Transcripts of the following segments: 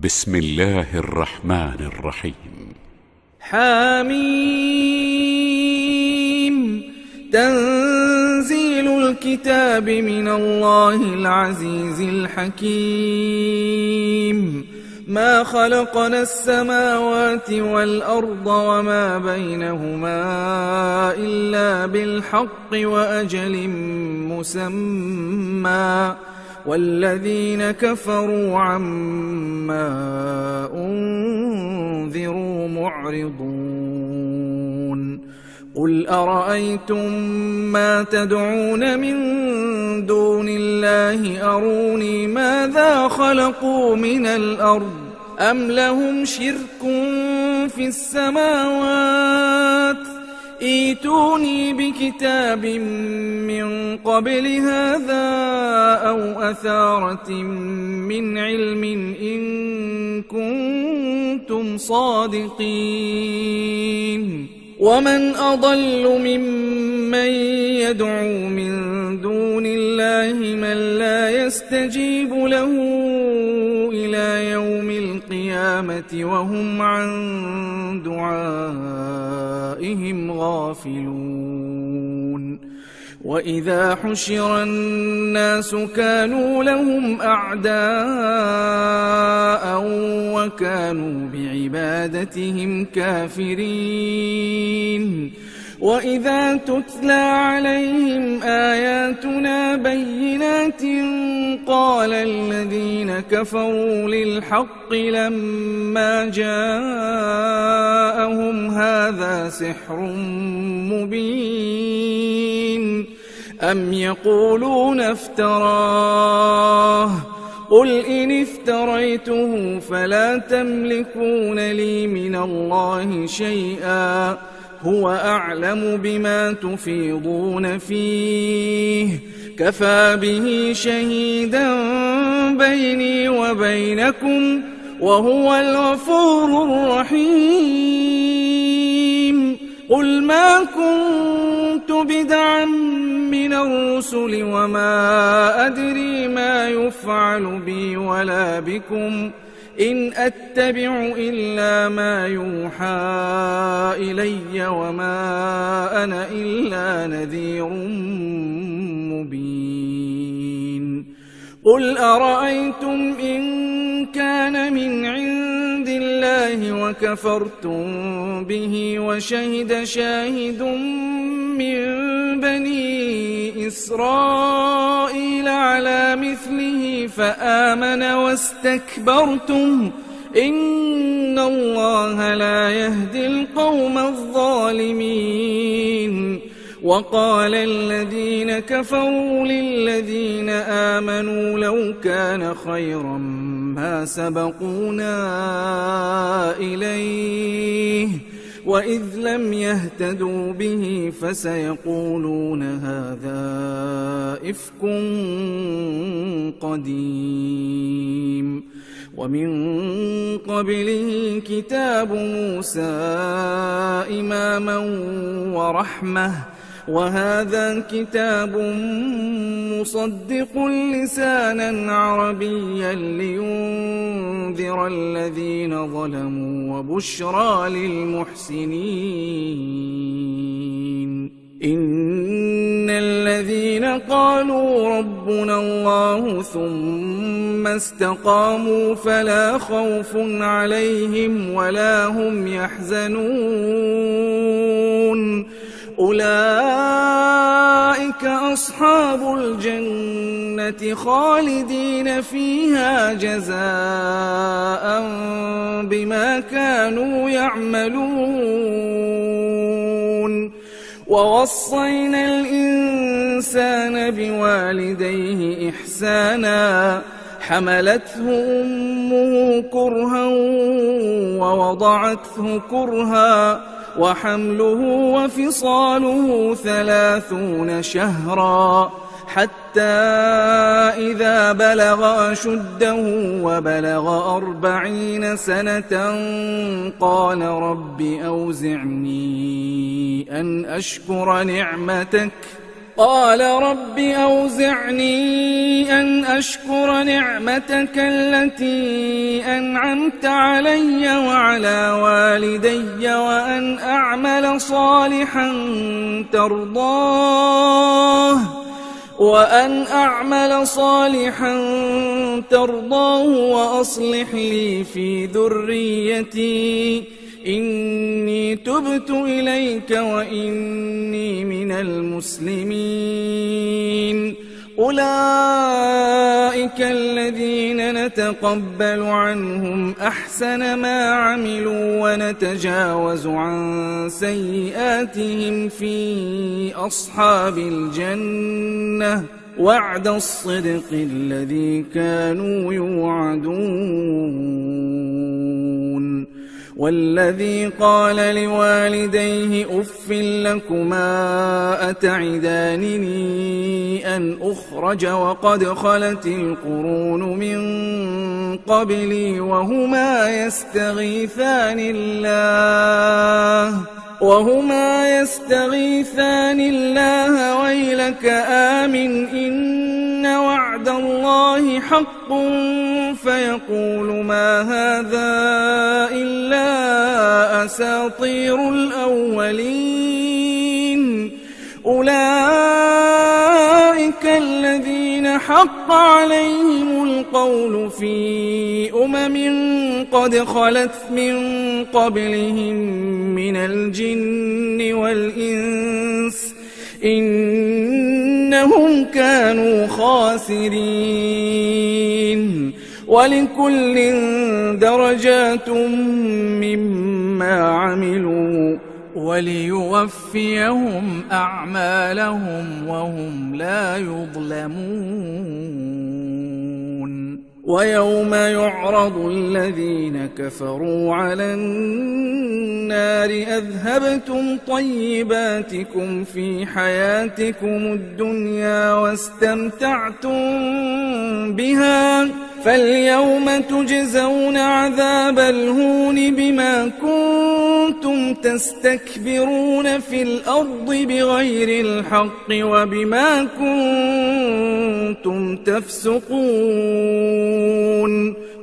بسم الله الرحمن الرحيم. حميم. تنزيل الكتاب من الله العزيز الحكيم. ما خلقنا السماوات والأرض وما بينهما إلا بالحق وأجل مسمى، والذين كفروا عما أنذروا معرضون. قل أرأيتم ما تدعون من دون الله أروني ماذا خلقوا من الأرض أم لهم شرك في السماوات ائتوني بكتاب من قبل هذا أو أثارة من علم إن كنتم صادقين. ومن أضل ممن يدعو من دون الله من لا يستجيب له إلى يوم القيامة وهم عن دعائهم غافلون. وإذا حشر الناس كانوا لهم أعداء وكانوا بعبادتهم كافرين. وإذا تتلى عليهم آياتنا بينات قال الذين كفروا للحق لما جاءهم هذا سحر مبين أم يقولون افتراه قل إن افتريته فلا تملكون لي من الله شيئا هو أعلم بما تفيضون فيه كفى به شهيدا بيني وبينكم وهو الغفور الرحيم. قل ما كنت بدعا من الرسل وما أدري ما يفعل بي ولا بكم إن أتبع إلا ما يوحى إلي وما أنا إلا نذير مبين. قل أرأيتم إن كان من عند الله وكفرتم به وشهد شاهد من بني إسرائيل على مثله فآمن واستكبرتم إن الله لا يهدي القوم الظالمين. وقال الذين كفروا للذين آمنوا لو كان خيرا ما سبقونا إليه وإذ لم يهتدوا به فسيقولون هذا إفك قديم. ومن قبله كتاب موسى إماما ورحمة وهذا كتاب مصدق لسانا عربيا لينذر الذين ظلموا وبشرى للمحسنين. إن الذين قالوا ربنا الله ثم استقاموا فلا خوف عليهم ولا هم يحزنون أولئك أصحاب الجنة خالدين فيها جزاء بما كانوا يعملون. ووصينا الإنسان بوالديه إحسانا حملته أمه كرها ووضعته كرها وحمله وفصاله 30 شهرا حتى إذا بلغ أشده وبلغ 40 سنة قال رب أوزعني أن أشكر نعمتك قال رب أوزعني أن أشكر نعمتك التي أنعمت علي وعلى والدي وأن أعمل صالحا ترضاه وأصلح لي في ذريتي إني تبت إليك وإني من المسلمين. أولئك الذين نتقبل عنهم أحسن ما عملوا ونتجاوز عن سيئاتهم في أصحاب الجنة وعد الصدق الذي كانوا يوعدون. والذي قال لوالديه أف لكما أتعدانني أن أخرج وقد خلت القرون من قبلي وهما يستغيثان الله ويلك آمن إن وعد الله حق فيقول ما هذا إلا أساطير الأولين. أولئك الذين حق عليهم القول في قد خلت من قبلهم من الجن والإنس إنهم كانوا خاسرين. ولكل درجات مما عملوا وليوفيهم أعمالهم وهم لا يظلمون. ويوم يعرض الذين كفروا على النار أذهبتم طيباتكم في حياتكم الدنيا واستمتعتم بها فاليوم تجزون عذاب الهون بما كنتم تستكبرون في الأرض بغير الحق وبما كنتم تفسقون.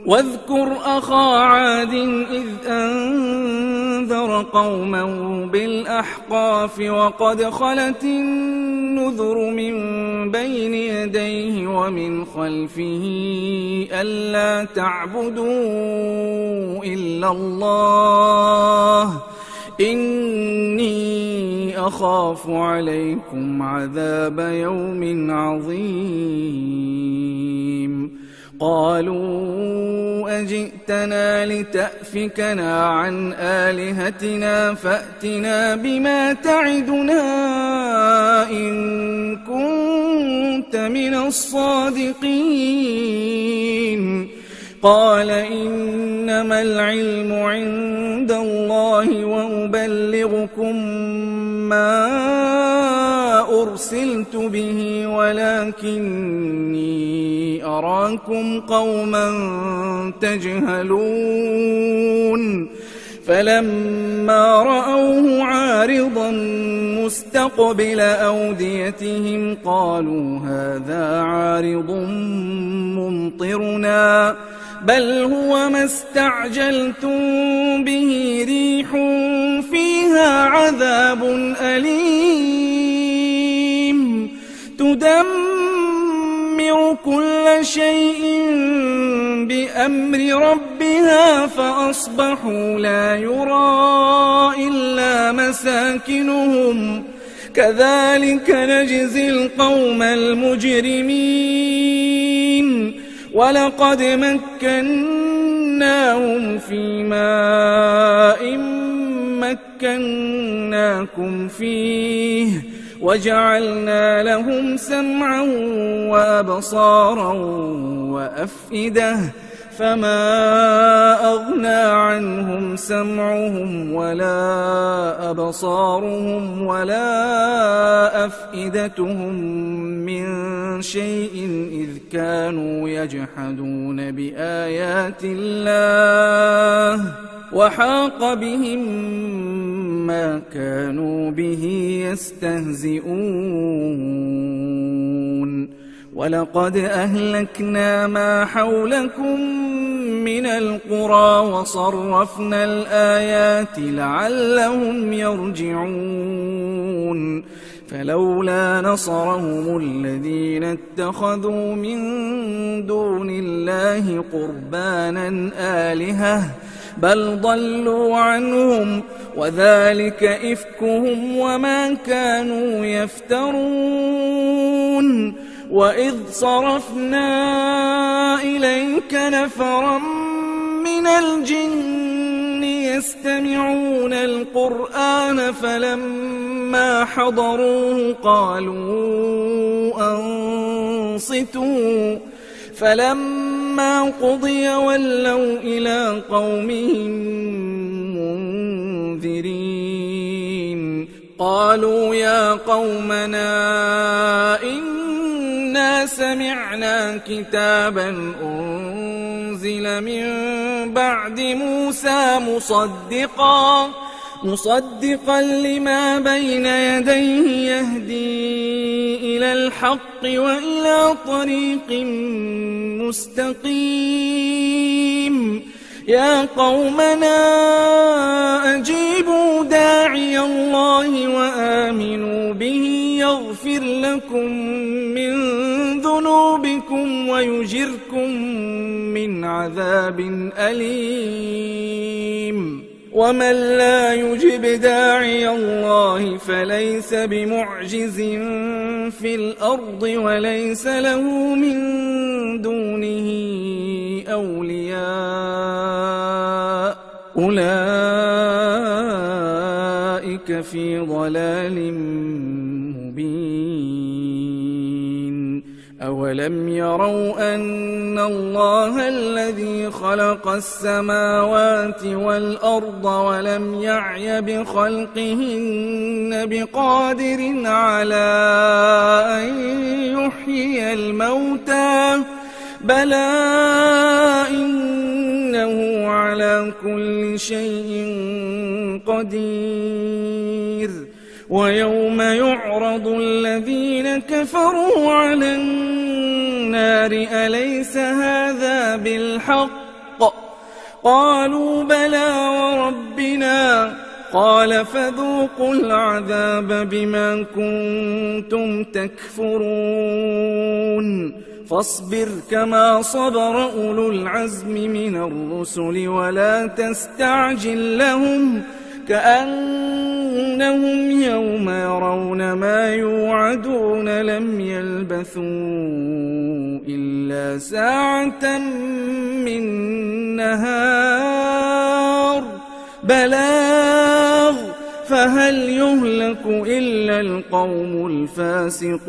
واذكر أخا عاد إذ أنذر قومه بالأحقاف وقد خلت النذر من بين يديه ومن خلفه ألا تعبدوا إلا الله إني أخاف عليكم عذاب يوم عظيم. قالوا أجئتنا لتأفكنا عن آلهتنا فأتنا بما تعدنا إن كنت من الصادقين. قال إنما العلم عند الله وأبلغكم ما أرسلت به ولكني أراكم قوما تجهلون. فلما رأوه عارضا مستقبل أوديتهم قالوا هذا عارض ممطرنا بل هو ما استعجلتم به ريح فيها عذاب أليم تدمر كل شيء بأمر ربها فأصبحوا لا يرى إلا مساكنهم كذلك نجزي القوم المجرمين. ولقد مكناهم في ماء مكناكم فيه وجعلنا لهم سمعا وأبصارا وأفئدة فما أغنى عنهم سمعهم ولا أبصارهم ولا أفئدتهم من شيء إذ كانوا يجحدون بآيات الله وحاق بهم ما كانوا به يستهزئون ولقد أهلكنا ما حولكم من القرى وصرفنا الآيات لعلهم يرجعون فلولا نصرهم الذين اتخذوا من دون الله قربانا آلهة بل ضلوا عنهم وذلك إفكهم وما كانوا يفترون وإذ صرفنا إليك نفرا من الجن يستمعون القرآن فلما حضروه قالوا أنصتوا فلما قضي ولوا إلى قومهم منذرين قالوا يا قومنا إنا سمعنا كتابا أنزل من بعد موسى مصدقا لما بين يديه يهدي إلى الحق وإلى طريق مستقيم يا قومنا أجيبوا داعي الله وآمنوا به يغفر لكم من ذنوبكم ويجركم من عذاب أليم ومن لا يجب داعي الله فليس بمعجز في الأرض وليس له من دونه أولياء أولئك في ضلال مبين أولم يروا أن الله الذي خلق السماوات والأرض ولم يعي بخلقهن بقادر على أن يحيي الموتى بلى إنه على كل شيء قدير ويوم يعرض الذين كفروا على النار أليس هذا بالحق قالوا بلى وربنا قال فذوقوا العذاب بما كنتم تكفرون فاصبر كما صبر أولو العزم من الرسل ولا تستعجل لهم كأنهم يوم يرون ما يوعدون لم يلبثوا إلا ساعة من نهار بلاغ فهل يهلك إلا القوم الفاسقون